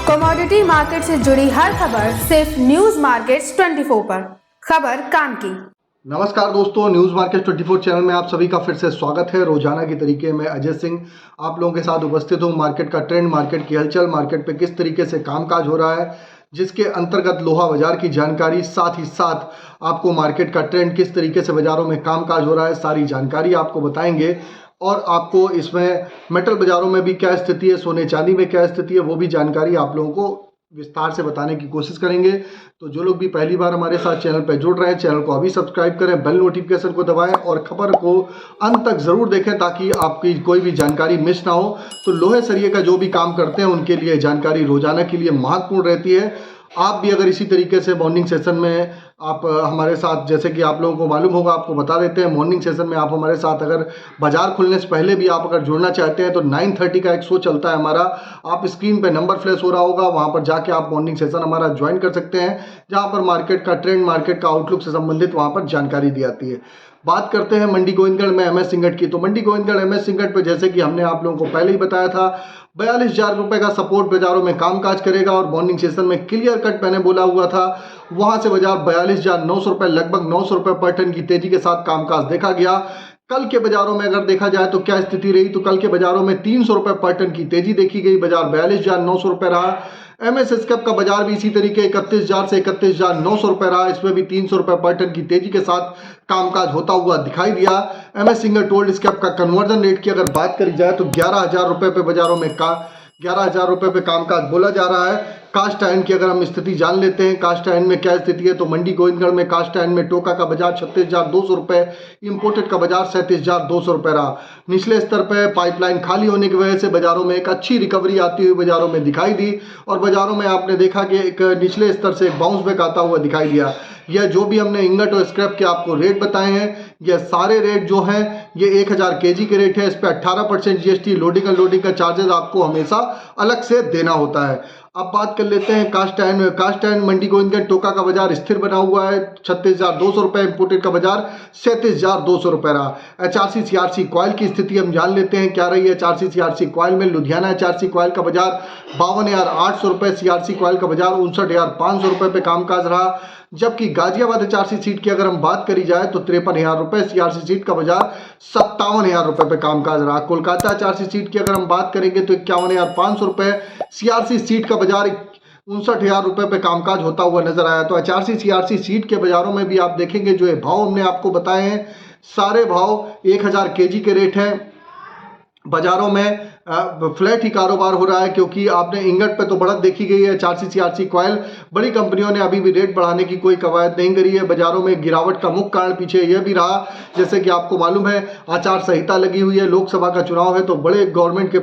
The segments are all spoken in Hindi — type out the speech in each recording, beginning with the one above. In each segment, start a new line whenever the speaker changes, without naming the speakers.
कमोडिटी मार्केट से जुड़ी हर खबर सिर्फ न्यूज मार्केट्स 24 पर। खबर काम की।
नमस्कार दोस्तों, न्यूज मार्केट 24 चैनल में आप सभी का फिर से स्वागत है। रोजाना की तरीके मैं अजय सिंह आप लोगों के साथ उपस्थित हूं। मार्केट का ट्रेंड, मार्केट की हलचल, मार्केट पे किस तरीके से कामकाज हो रहा है, जिसके अंतर्गत लोहा बाजार की जानकारी, साथ ही साथ आपको मार्केट का ट्रेंड, किस तरीके से बाजारों में कामकाज हो रहा है, सारी जानकारी आपको बताएंगे। और आपको इसमें मेटल बाजारों में भी क्या स्थिति है, सोने चांदी में क्या स्थिति है, वो भी जानकारी आप लोगों को विस्तार से बताने की कोशिश करेंगे। तो जो लोग भी पहली बार हमारे साथ चैनल पर जुड़ रहे हैं, चैनल को अभी सब्सक्राइब करें, बेल नोटिफिकेशन को दबाएं और खबर को अंत तक जरूर देखें ताकि आपकी कोई भी जानकारी मिस ना हो। तो लोहे सरिये का जो भी काम करते हैं उनके लिए जानकारी रोजाना के लिए महत्वपूर्ण रहती है। आप भी अगर इसी तरीके से मॉर्निंग सेशन में आप हमारे साथ, जैसे कि आप लोगों को मालूम होगा, आपको बता देते हैं, मॉर्निंग सेशन में आप हमारे साथ अगर बाजार खुलने से पहले भी आप अगर जुड़ना चाहते हैं तो 9:30 का एक शो चलता है हमारा। आप स्क्रीन पे नंबर फ्लैश हो रहा होगा, वहां पर जाके आप मॉर्निंग सेशन हमारा ज्वाइन कर सकते हैं, जहां पर मार्केट का ट्रेंड, मार्केट का आउटलुक से संबंधित वहां पर जानकारी दी जाती है। बात करते हैं मंडी गोविंदगढ़ में एमएस सिंगट की। तो मंडी गोविंदगढ़ एमएस सिंगट पे जैसे कि हमने आप लोगों को पहले ही बताया था, 42,000 रुपए का सपोर्ट बाजारों में कामकाज करेगा। और मॉर्निंग सेशन में क्लियर कट मैंने बोला हुआ था, वहां से बाजार 42,900 रुपए, लगभग 900 रुपए पर टन की तेजी के साथ कामकाज देखा गया। कल के बाजारों में अगर देखा जाए तो क्या स्थिति रही, तो कल के बाजारों में 300 रुपए पर टन की तेजी देखी गई, बाजार 42,900 रुपए रहा। एमएस स्क्रैप का बाजार भी इसी तरीके 31,000 से 31,900 रुपए रहा, इसमें भी 300 रुपए पर टन की तेजी के साथ कामकाज होता हुआ दिखाई दिया। एमएस सिंगल ओल्ड स्क्रैप का कन्वर्जन रेट की अगर बात करी जाए तो 11,000 रुपए पे बाजारों में 11,000 रुपए पे कामकाज बोला जा रहा है। कास्ट आयरन की अगर हम स्थिति जान लेते हैं, कास्ट आयरन में क्या स्थिति है, तो मंडी गोविंदगढ़ में कास्ट आयरन में टोका का बाजार 36,200 रुपए, इंपोर्टेड का बाजार 37,200 रुपए रहा। निचले स्तर पर पाइपलाइन खाली होने की वजह से बाजारों में एक अच्छी रिकवरी आती हुई बाजारों में दिखाई दी और बाजारों में आपने देखा कि एक निचले स्तर से एक बाउंस बैक आता हुआ दिखाई दिया। यह जो भी हमने इंगट और स्क्रैप के आपको रेट बताए हैं, यह सारे रेट जो हैं ये 1,000 kg के रेट है। इस पर 18% जीएसटी, लोडिंग अनलोडिंग का चार्जेस आपको हमेशा अलग से देना होता है। अब बात कर लेते हैं कास्ट आयरन में। कास्ट आयरन मंडी गोविंदगढ़ टोका का बाजार स्थिर बना हुआ है, 36,200 रुपए, इंपोर्टेड का बाजार 37,200 रुपए रहा। एचआरसी सीआरसी कॉइल की स्थिति हम जान लेते हैं क्या रही है। एचआरसी सीआरसी कॉइल में लुधियाना एचआरसी कॉइल का बाजार 52,800 रुपए, सीआरसी कॉइल का बाजार 59,500 रुपए पे कामकाज रहा। जबकि गाजियाबाद एचआरसी सीट की अगर हम बात करी जाए तो 53,000 रुपए, सीआरसी सीट का बाजार 57,000 रुपए पे कामकाज रहा। कोलकाता एचआरसी सीट की अगर हम बात करेंगे तो 51,500 रुपए, सीआरसी सीट का बाजार 59,000 रुपए पे कामकाज होता हुआ नजर आया। तो एचआरसी सीआरसी सीट के बाजारों में भी आप देखेंगे जो ये भाव हमने आपको बताए हैं, सारे भाव 1,000 kg के रेट हैं। बाजारों में फ्लैट ही कारोबार हो रहा है, क्योंकि आपने इंगट पे तो बढ़त देखी गई है। एचआरसी सीआरसी कॉइल, बड़ी कंपनियों ने अभी भी रेट बढ़ाने की कोई कवायद नहीं करी है। बाजारों में गिरावट का मुख्य कारण पीछे यह भी रहा, जैसे कि आपको मालूम है आचार संहिता लगी हुई है, लोकसभा का चुनाव है, तो बड़े गवर्नमेंट के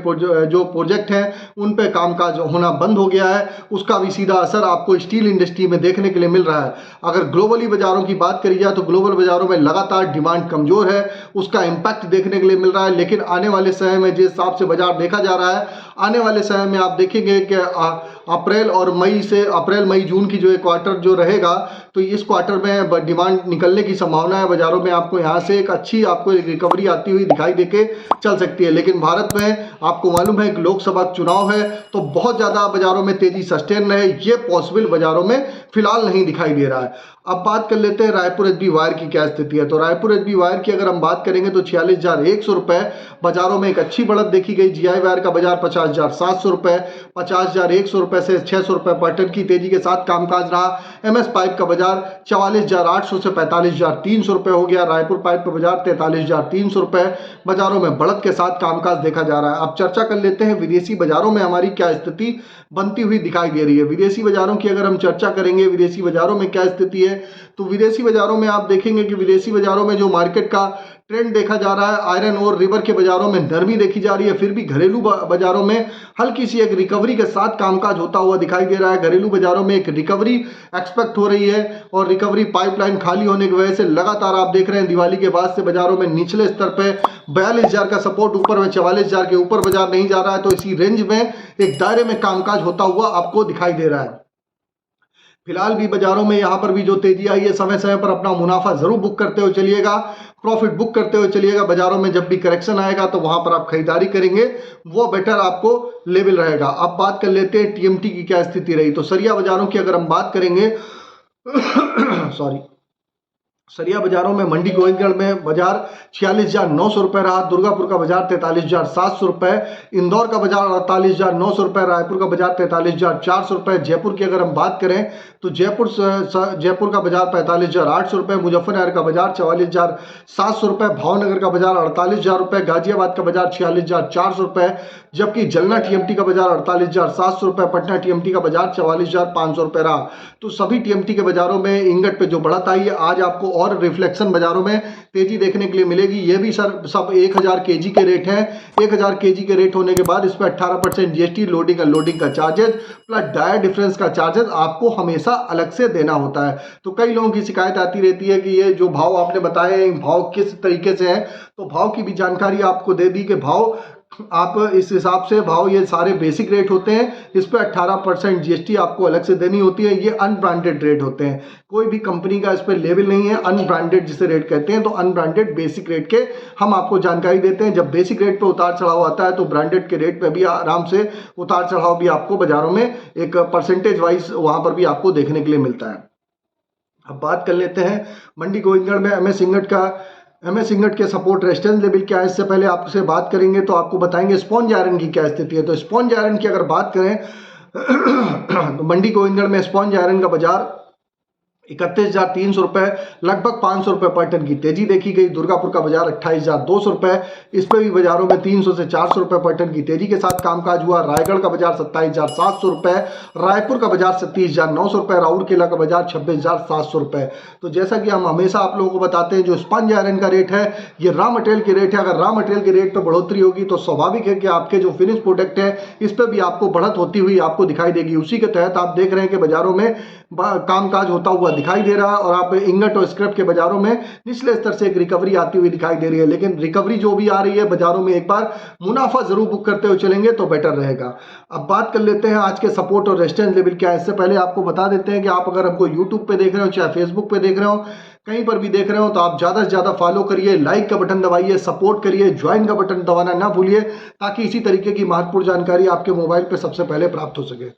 जो प्रोजेक्ट हैं उन पे कामकाज होना बंद हो गया है। उसका भी सीधा असर आपको स्टील इंडस्ट्री में देखने के लिए मिल रहा है। अगर ग्लोबली बाजारों की बात करी जाए तो ग्लोबल बाजारों में लगातार डिमांड कमजोर है, उसका इंपैक्ट देखने के लिए मिल रहा है। लेकिन आने वाले समय में जिस हिसाब से बाजार देखा जा रहा है, आने वाले समय में आप देखेंगे कि अप्रैल मई जून की जो एक क्वार्टर जो रहेगा, तो इस क्वार्टर में डिमांड निकलने की संभावना है। बाजारों में आपको यहाँ से एक अच्छी आपको रिकवरी आती हुई दिखाई देके चल सकती है। लेकिन भारत में आपको मालूम है कि लोकसभा चुनाव है, तो बहुत ज्यादा बाजारों में तेजी सस्टेन रहे, ये पॉसिबल बाजारों में फिलहाल नहीं दिखाई दे रहा है। अब बात कर लेते हैं रायपुर एचबी वायर की क्या स्थिति है। तो रायपुर एचबी वायर की अगर हम बात करेंगे तो 46,100 रुपए, बाजारों में एक अच्छी बढ़त देखी गई। जीआई वायर का बाजार 50,700 रुपए, 50,100 रुपए से 600 रुपए पर टन की तेजी के साथ कामकाज रहा। एमएस पाइप का बाजार 44,800 से 45,300 रुपए हो गया। रायपुर पाइप का बाजार 43,300 रुपए, बाजारों में बढ़त के साथ कामकाज देखा जा रहा है। अब चर्चा कर लेते हैं विदेशी बाजारों में हमारी क्या स्थिति बनती हुई दिखाई दे रही है। विदेशी बाजारों की अगर हम चर्चा करेंगे, विदेशी बाजारों में क्या स्थिति है, तो विदेशी बाजारों में आप देखेंगे कि विदेशी बाजारों में जो मार्केट का ट्रेंड देखा जा रहा है, आयरन और रिवर के बाजारों में नरमी देखी जा रही है, फिर भी घरेलू बाजारों में हल्की सी एक रिकवरी के साथ कामकाज होता हुआ दिखाई दे रहा है। घरेलू बाजारों में एक रिकवरी एक्सपेक्ट हो रही है और रिकवरी पाइपलाइन खाली होने की वजह से लगातार आप देख रहे हैं दिवाली के बाद से बाजारों में निचले स्तर पे 42,000 का सपोर्ट, ऊपर में 44,000 के ऊपर बाजार नहीं जा रहा है। तो इसी रेंज में एक दायरे में कामकाज होता हुआ आपको दिखाई दे रहा है। फिलहाल भी बाजारों में यहाँ पर भी जो तेजी आई है, समय समय पर अपना मुनाफा जरूर बुक करते हुए चलिएगा, प्रॉफिट बुक करते हुए चलिएगा। बाजारों में जब भी करेक्शन आएगा तो वहां पर आप खरीदारी करेंगे, वो बेटर आपको लेवल रहेगा। अब बात कर लेते हैं टीएमटी की क्या स्थिति रही। तो सरिया बाजारों की अगर हम बात करेंगे सॉरी, सरिया बाजारों में मंडी गोविंदगढ़ में बाजार 46,900 रुपए रहा, दुर्गापुर का बाजार 43,700 रुपए, इंदौर का बाजार 48,900 रुपए, रायपुर का बाजार 43,400 रुपए। जयपुर की अगर हम बात करें तो जयपुर का बाजार 45,800 रुपए, मुजफ्फरनगर का बाजार 44,700 रुपए, भावनगर का बाजार 48,000 रुपए, गाजियाबाद का बाजार 46,400 रुपए, जबकि जलना टीएमटी का बाजार 48,700 रुपए, पटना टीएमटी का बाजार 44,500 रुपए रहा। तो सभी टीएमटी के बाजारों में इंगट पे जो बढ़त आई है, आज आपको और रिफ्लेक्शन बाजारों में तेजी देखने के लिए मिलेगी। ये भी सर सब 1000 केजी के रेट हैं। 1000 केजी के रेट होने के बाद इस पर 18% जीएसटी, लोडिंग अनलोडिंग का चार्जेस प्लस डायर डिफरेंस का चार्जेस आपको हमेशा अलग से देना होता है। तो कई लोगों की शिकायत आती रहती है कि ये जो भाव आपने बताए भाव किस तरीके से है, तो भाव की भी जानकारी आपको दे दी कि भाव आप इस हिसाब से भाव, ये सारे बेसिक रेट होते हैं, इस पर 18% जीएसटी आपको अलग से देनी होती है। ये अनब्रांडेड रेट होते हैं, कोई भी कंपनी का इस पर लेवल नहीं है। अनब्रांडेड जिसे रेट कहते हैं, तो अनब्रांडेड बेसिक रेट के हम आपको जानकारी देते हैं। जब बेसिक रेट पे उतार चढ़ाव आता है तो ब्रांडेड के रेट पे भी आराम से उतार चढ़ाव भी आपको बाजारों में एक परसेंटेज वाइज वहां पर भी आपको देखने के लिए मिलता है। अब बात कर लेते हैं मंडी गोविंदगढ़ में एमएस इंगट के सपोर्ट रेजिस्टेंस लेवल क्या है। इससे पहले आपसे बात करेंगे तो आपको बताएंगे स्पॉन्ज आयरन की क्या स्थिति है। तो स्पॉन्ज आयरन की अगर बात करें तो मंडी गोविंदगढ़ में स्पॉन्ज आयरन का बाजार 31,300 रुपए, लगभग 500 रुपए पर टन की तेजी देखी गई। दुर्गापुर का बाजार 28,200 रुपए, इस पे भी बाजारों में 300 से 400 रुपए पर टन की तेजी के साथ कामकाज हुआ। रायगढ़ का बाजार 27,700 रुपए, रायपुर का बाजार 37,900 रुपए, राउरकेला का बाजार 26,700 रुपए। तो जैसा कि हम हमेशा आप लोगों को बताते हैं, जो स्पंज आयरन का रेट है ये रॉ मटेरियल के रेट है। अगर रॉ मटेरियल के रेट पर बढ़ोतरी होगी तो स्वाभाविक है कि आपके जो फिनिश प्रोडक्ट है इस पर भी आपको बढ़त होती हुई आपको दिखाई देगी। उसी के तहत आप देख रहे हैं कि बाजारों में कामकाज होता हुआ दिखाई दे रहा है और आप इंगट और स्क्रैप के बाजारों में निचले स्तर से एक रिकवरी आती हुई दिखाई दे रही है। लेकिन रिकवरी जो भी आ रही है बाजारों में, एक बार मुनाफा जरूर बुक करते हुए चलेंगे तो बेटर रहेगा। अब बात कर लेते हैं आज के सपोर्ट और रेजिस्टेंस लेवल क्या है। इससे पहले आपको बता देते हैं कि आप अगर हमको यूट्यूब पे देख रहे हो, चाहे फेसबुक पे देख रहे हो, कहीं पर भी देख रहे हो, तो आप ज्यादा से ज्यादा फॉलो करिए, लाइक का बटन दबाइए, सपोर्ट करिए, ज्वाइन का बटन दबाना ना भूलिए, ताकि इसी तरीके की महत्वपूर्ण जानकारी आपके मोबाइल पे सबसे पहले प्राप्त हो सके।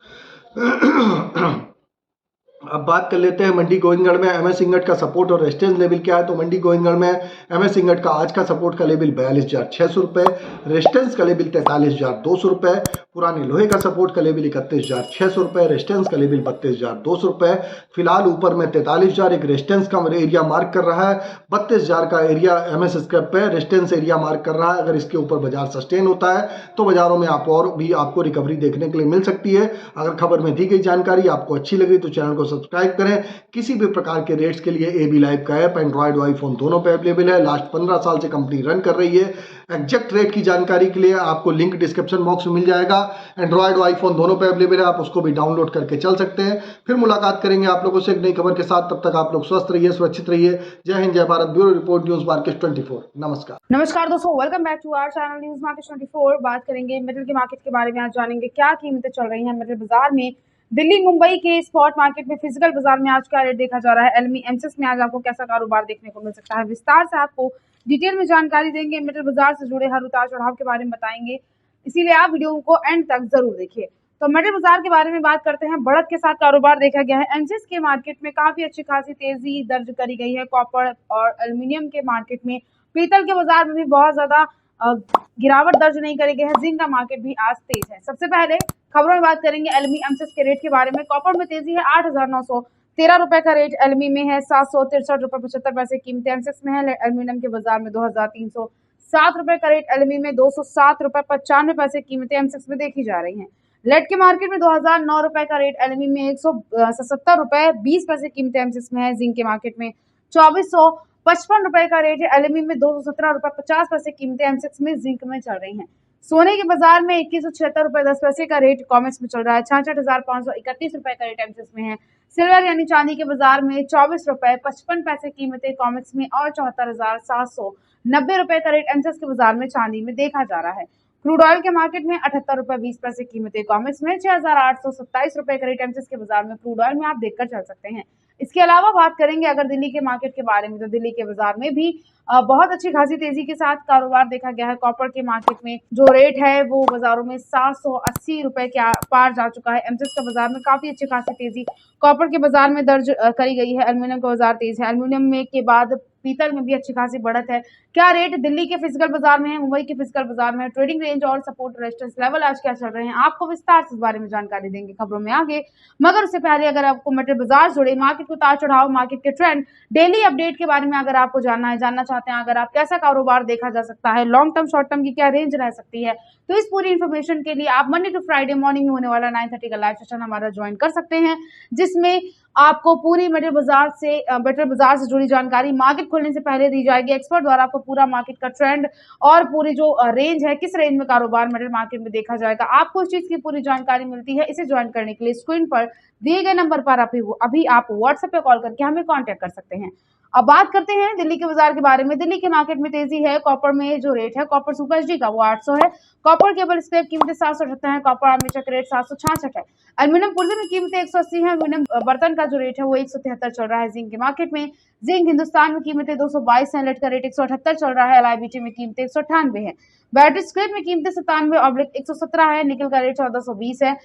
अब बात कर लेते हैं मंडी गोविंदगढ़ में एमएस इंगट का सपोर्ट और रेजिस्टेंस लेवल क्या है। तो मंडी गोविंदगढ़ में एमएस इंगट का आज का सपोर्ट का लेवल 42,600 रुपए, रेजिस्टेंस का लेवल 43,200 रुपए, पुराने लोहे का सपोर्ट का लेवल 31,600 रुपए, रेजिस्टेंस का लेवल 32,200 रुपए। फिलहाल ऊपर में 43,000 एक रेजिस्टेंस का एरिया मार्क कर रहा है, 32,000 का एरिया एमएस स्क्रैप पे रेजिस्टेंस एरिया मार्क कर रहा है। अगर इसके ऊपर बाजार सस्टेन होता है तो बाजारों में आप और भी आपको रिकवरी देखने के लिए मिल सकती है। अगर खबर में दी गई जानकारी आपको अच्छी लगी तो चैनल को सब्सक्राइब करें। किसी भी प्रकार के रेट्स के लिए एबी लाइव का ऐप एंड्रॉइड और आईफोन दोनों पे अवेलेबल है। लास्ट 15 साल से कंपनी रन कर रही है। एग्जैक्ट रेट की जानकारी के लिए आपको लिंक डिस्क्रिप्शन बॉक्स में मिल जाएगा। एंड्रॉइड और आईफोन दोनों पे अवेलेबल है, आप उसको भी डाउनलोड करके चल सकते हैं। फिर मुलाकात करेंगे आप लोगों से एक नई खबर के साथ। तब तक आप लोग स्वस्थ रहिए, सुरक्षित रहिए। जय हिंद, जय Bharat. Bureau report, news market 24।
नमस्कार दोस्तों, welcome back to our channel news market 24। बात करेंगे मेटल के मार्केट के बारे में। आज जानेंगे क्या कीमतें चल रही हैं मेटल बाजार में। दिल्ली मुंबई के स्पॉट मार्केट में, फिजिकल बाजार में आज क्या रेट देखा जा रहा है। एलमी एमसीएक्स में आज आपको कैसा कारोबार देखने को मिल सकता है, विस्तार से आपको डिटेल में जानकारी देंगे। मेटल बाजार से जुड़े हर उतार चढ़ाव के बारे में बताएंगे, इसीलिए आप वीडियो को एंड तक जरूर देखिए। तो मेटल बाजार के बारे में बात करते हैं। बढ़त के साथ कारोबार देखा गया है। एमसीएक्स के मार्केट में काफी अच्छी खासी तेजी दर्ज करी गई है। कॉपर और एल्यूमिनियम के मार्केट में, पीतल के बाजार में भी बहुत ज्यादा गिरावट दर्ज नहीं करी गई है। जिंक का मार्केट भी आज तेज है। सबसे पहले खबरों में बात करेंगे एलमी एमसीएक्स के रेट के बारे में। कॉपर में तेजी है, 8,913 रुपए का रेट एलमी में है। 763 रुपए 75 पैसे कीमतें एमसीएक्स में है। एल्यूमिनियम के बाजार में 2,307 रुपए का रेट एलमी में, 207 रुपए 95 पैसे कीमतें एमसीएक्स में देखी जा रही हैं। लेड के मार्केट में 2,009 रुपए का रेट एलमी में, 177 रुपए 20 पैसे कीमतें एमसीएक्स में है। जिंक के मार्केट में 2,455 रुपए का रेट है एलमी में, 217 रुपए 50 पैसे कीमतें एमसीएक्स में जिंक में चल रही हैं। सोने के बाजार में 2176 रुपए 10 पैसे का रेट कॉमेक्स में चल रहा है। 66,531 रुपए का रेट एमसीएक्स में है। सिल्वर यानी चांदी के बाजार में 24 रुपए 55 पैसे कीमतें कॉमेक्स में और 74,790 रुपए का रेट एमसीएक्स के बाजार में चांदी में देखा जा रहा है। क्रूड ऑयल के मार्केट में 78 रुपए 20 पैसे कीमतें कम, इसमें 6,827 रुपए का रेट एमसीएक्स के बाजार में क्रूड ऑयल में आप देखकर चल सकते हैं। इसके अलावा बात करेंगे अगर दिल्ली के मार्केट के बारे में, तो दिल्ली के बाजार में भी बहुत अच्छी खासी तेजी के साथ कारोबार देखा गया है। कॉपर के मार्केट में जो रेट है वो बाजारों में 780 रुपए के पार जा चुका है। एमसीएक्स का बाजार में काफी अच्छी खासी तेजी कॉपर के बाजार में दर्ज करी गई है। एल्यूमिनियम का बाजार तेज है। एल्यूमिनियम में के बाद पीतल में भी अच्छी खासी बढ़त है। क्या रेट दिल्ली के फिजिकल बाजार में है, मुंबई के फिजिकल बाजार में है, ट्रेडिंग रेंज और सपोर्ट रेजिस्टेंस लेवल आज क्या चल रहे हैं, आपको विस्तार से इस बारे में जानकारी देंगे खबरों में आगे। मगर उससे पहले अगर आपको मेटल बाजार जुड़े मार्केट को उतार चढ़ाव, मार्केट के ट्रेंड, डेली अपडेट के बारे में अगर आपको जानना चाहते हैं, अगर आप कैसा कारोबार देखा जा सकता है, लॉन्ग टर्म शॉर्ट टर्म की क्या रेंज रह सकती है, तो इस पूरी इन्फॉर्मेशन के लिए आप मंडे टू फ्राइडे मॉर्निंग में होने वाला 9:30 का लाइव सेशन हमारा ज्वाइन कर सकते हैं, जिसमें आपको पूरी मेटल बाजार से जुड़ी जानकारी मार्केट खोलने से पहले दी जाएगी। एक्सपर्ट द्वारा आपको पूरा मार्केट का ट्रेंड और पूरी जो रेंज है, किस रेंज में कारोबार मेटल मार्केट में देखा जाएगा, आपको इस चीज की पूरी जानकारी मिलती है। इसे ज्वाइन करने के लिए स्क्रीन पर दिए गए नंबर पर अभी आप व्हाट्सएप पे कॉल करके हमें कॉन्टेक्ट कर सकते हैं। अब बात करते हैं दिल्ली के बाजार के बारे में। दिल्ली के मार्केट में तेजी है। कॉपर में जो रेट है, कॉपर सुपर एचडी का वो 800 है। कॉपर केबल स्क्रैप कीमतें 778 है। कॉपर आर्मेचर का रेट 766 है। एल्यूमिनियम पुर्जे में कीमतें 180 है। एल्यूमिनियम बर्तन का जो रेट है वो 173 चल रहा है। जिंक के मार्केट में जिंक हिंदुस्तान में कीमतें 222 है। लेड का रेट 178 चल रहा है। एलआईबीटी में कीमतें 198 है। बैटरी स्क्रैप में कीमतें 97/117 है। निकल का रेट 1420 है।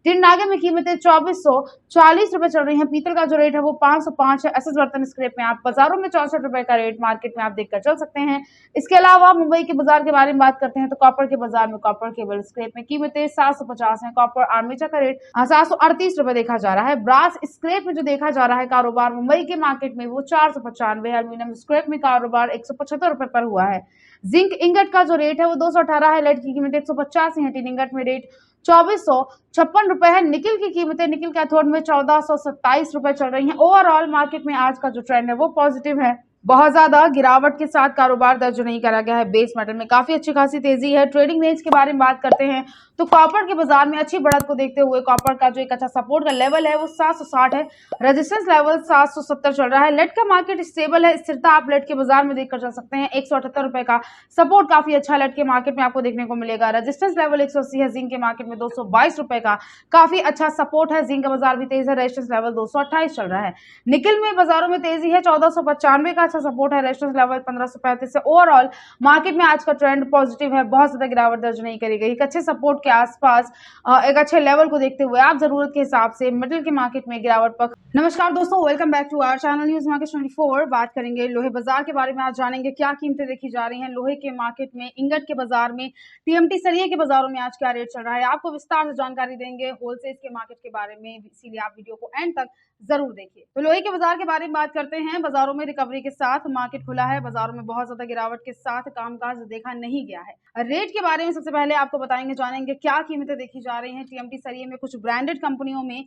टिन नागे में कीमतें 2440 रुपए चल रही हैं। पीतल का जो रेट है वो 505 है। एसएस बर्तन स्क्रैप में आप बाजारों में 64 रुपए का रेट मार्केट में आप देखकर चल सकते हैं। इसके अलावा मुंबई के बाजार के बारे में बात करते हैं तो कॉपर के बाजार में कॉपर केबल स्क्रैप में कीमतें 750 है। कॉपर आर्मेचर का रेट 738 रुपए देखा जा रहा है। ब्रास स्क्रैप में जो देखा जा रहा है कारोबार मुंबई के मार्केट में वो 495 है। एल्यूमिनियम स्क्रैप में कारोबार 175 रुपए पर हुआ है। जिंक इंगट का जो रेट है वो 218 है। लेड की कीमत 150 है। टिन इंगट में रेट 2456 रुपए है। निकिल की कीमतें निकिल कैथोड में 1427 रुपए चल रही हैं। ओवरऑल मार्केट में आज का जो ट्रेंड है वो पॉजिटिव है। बहुत ज्यादा गिरावट के साथ कारोबार दर्ज नहीं करा गया है। बेस मेटल में काफी अच्छी खासी तेजी है। ट्रेडिंग रेंज के बारे में बात करते हैं तो कॉपर के बाजार में अच्छी बढ़त को देखते हुए कॉपर का जो एक अच्छा सपोर्ट का लेवल है वो 760 है। रेजिस्टेंस लेवल 770 चल रहा है। लेड का मार्केट स्टेबल है। स्थिरता आप लेड के बाजार में देखकर चल सकते हैं। 178 रुपए का सपोर्ट काफी अच्छा लेड के मार्केट में आपको देखने को मिलेगा। रेजिस्टेंस लेवल 180 है। जिंक के मार्केट में 222 रुपए का काफी अच्छा सपोर्ट है। जिंक का बाजार भी तेज है। रेजिस्टेंस लेवल 228 चल रहा है। निकिल में बाजारों में तेजी है। 1495 का अच्छा सपोर्ट है। रेजिस्टेंस लेवल 1535 से। ओवरऑल मार्केट में आज का ट्रेंड पॉजिटिव है। बहुत ज्यादा गिरावट दर्ज नहीं करी गई। एक अच्छे सपोर्ट के आसपास एक अच्छे लेवल को देखते हुए आप जरूरत के हिसाब से मेटल के मार्केट में गिरावट पर। नमस्कार दोस्तों, welcome back to our channel news market 24। बात करेंगे लोहे बाजार के बारे में। आज जानेंगे क्या कीमतें देखी जा रही हैं लोहे के मार्केट में, इंगट के बाजार में, टीएमटी सरिये के बाजारों में आज क्या रेट चल रहा है, आपको विस्तार से जानकारी देंगे होलसेल के मार्केट के बारे में, इसीलिए आप वीडियो को एंड तक जरूर देखिए। तो लोहे के बाजार के बारे में बात करते हैं। बाजारों में रिकवरी के साथ मार्केट खुला है। बाजारों में बहुत ज्यादा गिरावट के साथ कामकाज देखा नहीं गया है। रेट के बारे में सबसे पहले आपको बताएंगे, जानेंगे क्या कीमतें देखी जा रही हैं टीएमटी सरिये में, कुछ ब्रांडेड कंपनियों में।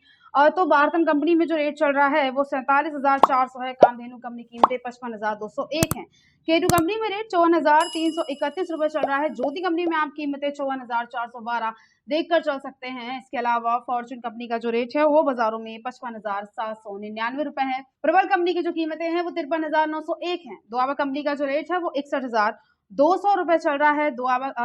तो भारतम कंपनी में जो रेट चल रहा है वो 47,400 है। कामधेनु कंपनी कीमतें 55,201 है। केटू कंपनी में रेट 54,331 रुपए चल रहा है। ज्योति कंपनी में आप कीमतें 54,412 देखकर चल सकते हैं। इसके अलावा फॉर्च्यून कंपनी का जो रेट है वो बाजारों में 55,799 रुपए है। प्रबल कंपनी की जो कीमतें हैं वो 53,901 है। दुआबा कंपनी का जो रेट है वो 61,200 रुपए चल रहा है।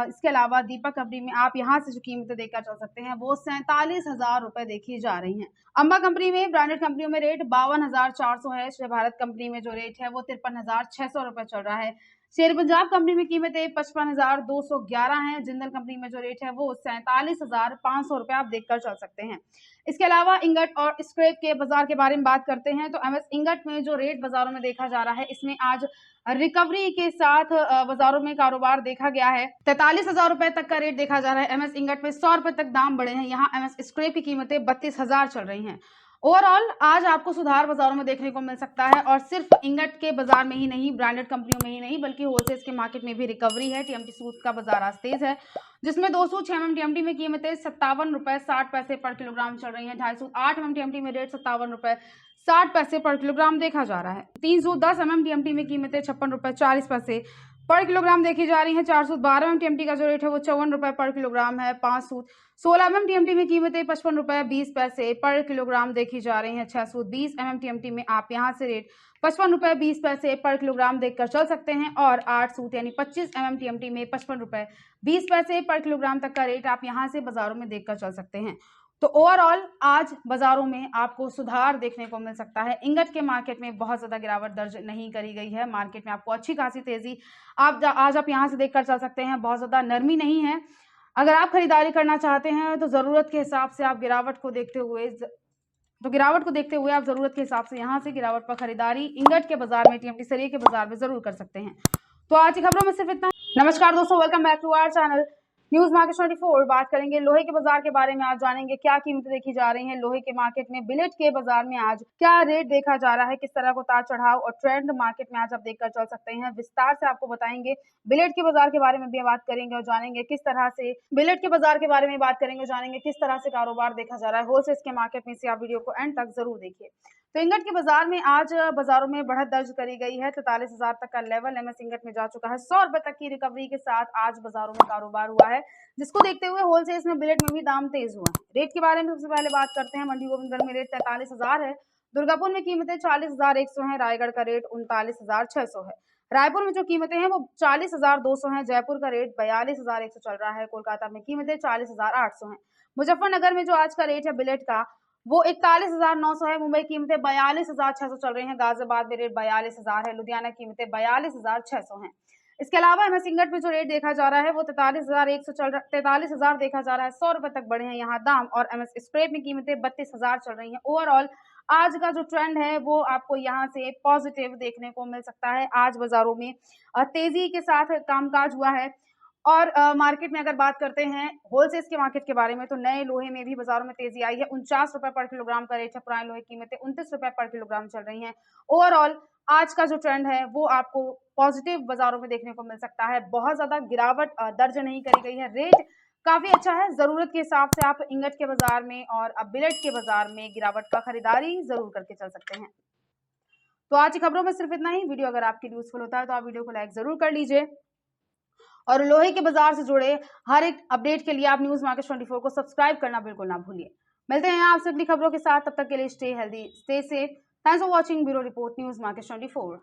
इसके अलावा दीपक कंपनी में आप यहाँ से जो कीमतें देखकर चल सकते हैं वो 47,000 रुपए देखी जा रही हैं। अंबा कंपनी में ब्रांडेड कंपनियों में रेट 52,400 है। श्री भारत कंपनी में जो रेट है वो 53,600 रुपए चल रहा है। शेर पंजाब कंपनी में कीमतें 55,211 है। जिंदल कंपनी में जो रेट है वो 47,500 रुपए आप देखकर चल सकते हैं। इसके अलावा इंगट और स्क्रैप के बाजार के बारे में बात करते हैं तो एमएस इंगट में जो रेट बाजारों में देखा जा रहा है इसमें आज रिकवरी के साथ बाजारों में कारोबार देखा गया है। 43,000 रुपए तक का रेट देखा जा रहा है। एमएस इंगट में 100 रुपए तक दाम बढ़े हैं। यहाँ एमएस स्क्रैप की कीमतें 32,000 चल रही हैं। ओवरऑल आज आपको सुधार बाजारों में देखने को मिल सकता है और सिर्फ इंगट के बाजार में ही नहीं, ब्रांडेड कंपनियों में ही नहीं बल्कि होलसेल के मार्केट में भी रिकवरी है। टीएमटी सूत का बाजार आज तेज है जिसमें 206 mm टीएमटी में कीमतें 57 रुपए 60 पैसे पर किलोग्राम चल रही हैं। 208 mm टीएमटी में रेट 57 रुपए 60 पैसे पर किलोग्राम देखा जा रहा है। 310 mm टीएमटी में कीमतें 56 रुपए 40 पैसे पर किलोग्राम देखी जा रही है 4 सूद 12 mm TMT का जो रेट है वो 54 रुपए पर किलोग्राम है। 5 सूद 16 mm TMT में कीमतें 55 रुपए 20 पैसे पर किलोग्राम देखी जा रही है। 6 सूद 20 mm TMT में आप यहां से रेट 55 रुपए 20 पैसे पर किलोग्राम देखकर चल सकते हैं और 8 सूद यानी 25 mm TMT में 55 रुपए 20 पैसे पर किलोग्राम तक का रेट आप यहां से बाजारों में देखकर चल सकते हैं। तो ओवरऑल आज बाजारों में आपको सुधार देखने को मिल सकता है। इंगट के मार्केट में बहुत ज्यादा गिरावट दर्ज नहीं करी गई है। मार्केट में आपको अच्छी खासी तेजी आज आप यहां से देखकर चल सकते हैं। बहुत ज्यादा नरमी नहीं है। अगर आप खरीदारी करना चाहते हैं तो जरूरत के हिसाब से आप गिरावट को देखते हुए आप जरूरत के हिसाब से यहां से गिरावट पर खरीदारी इंगट के बाजार में TMT सरिये के बाजार में जरूर कर सकते हैं। तो आज की खबरों में सिर्फ इतना। नमस्कार दोस्तों, welcome back to our channel news market 24। बात करेंगे लोहे के बाजार के बारे में। आज जानेंगे क्या कीमतें देखी जा रही हैं लोहे के मार्केट में। बिलेट के बाजार में आज क्या रेट देखा जा रहा है, किस तरह को उतार चढ़ाव और ट्रेंड मार्केट में आज आप देखकर चल सकते हैं। विस्तार से आपको बताएंगे। बिलेट के बाजार के बारे में भी बात करेंगे और जानेंगे किस तरह से बिलेट के बाजार के बारे में बात करेंगे, जानेंगे किस तरह से कारोबार देखा जा रहा है होलसेल के मार्केट में। से आप वीडियो को एंड तक जरूर देखिए। तो इंगट के बाजार में आज बाजारों में बढ़त दर्ज करी गई है। 43,000 तक का लेवल एमएस इंगट में जा चुका है। 100 रुपए तक की रिकवरी के साथ आज बाजारों में कारोबार हुआ है, जिसको देखते हुए होलसेल में बिलेट में भी दाम तेज हुआ है। रेट के बारे में सबसे पहले बात करते हैं। मंडी गोविंदगढ़ में रेट 43,000 है। दुर्गापुर में कीमतें 40,100 है। रायगढ़ का रेट 39,600 है। रायपुर में जो कीमतें हैं वो 40,200 है। जयपुर का रेट 42,100 चल रहा है। कोलकाता में कीमतें 40,800 है। मुजफ्फरनगर में जो आज का रेट है बिलेट का वो 41,900 है। मुंबई कीमतें 42,600 चल रही हैं। गाजियाबाद में रेट 42,000 है। लुधियाना कीमतें 42,600 हैं। इसके अलावा एमएस इंगट में जो रेट देखा जा रहा है वो 43,000 देखा जा रहा है। 100 रुपए तक बढ़े हैं यहाँ दाम। और एमएस स्क्रैप में कीमतें 32,000 चल रही हैं। ओवरऑल आज का जो ट्रेंड है वो आपको यहाँ से पॉजिटिव देखने को मिल सकता है। आज बाजारों में तेजी के साथ कामकाज हुआ है। और मार्केट में अगर बात करते हैं होलसेल के मार्केट के बारे में, तो नए लोहे में भी बाजारों में तेजी आई है। 49 रुपए पर किलोग्राम का रेट है। पुराने लोहे की कीमतें 29 रुपए पर किलोग्राम चल रही हैं। ओवरऑल आज का जो ट्रेंड है वो आपको पॉजिटिव बाजारों में देखने को मिल सकता है। बहुत ज्यादा गिरावट दर्ज नहीं करी गई है। रेट काफी अच्छा है। जरूरत के हिसाब से आप इंगट के बाजार में और बिलेट के बाजार में गिरावट का खरीदारी जरूर करके चल सकते हैं। तो आज की खबरों में सिर्फ इतना ही। वीडियो अगर आपके यूजफुल होता है तो आप वीडियो को लाइक जरूर कर लीजिए और लोहे के बाजार से जुड़े हर एक अपडेट के लिए आप न्यूज मार्केट 24 को सब्सक्राइब करना बिल्कुल ना भूलिए। मिलते हैं आपसे अगली खबरों के साथ। तब तक के लिए stay healthy, stay safe. Thanks for watching. Bureau report news market 24।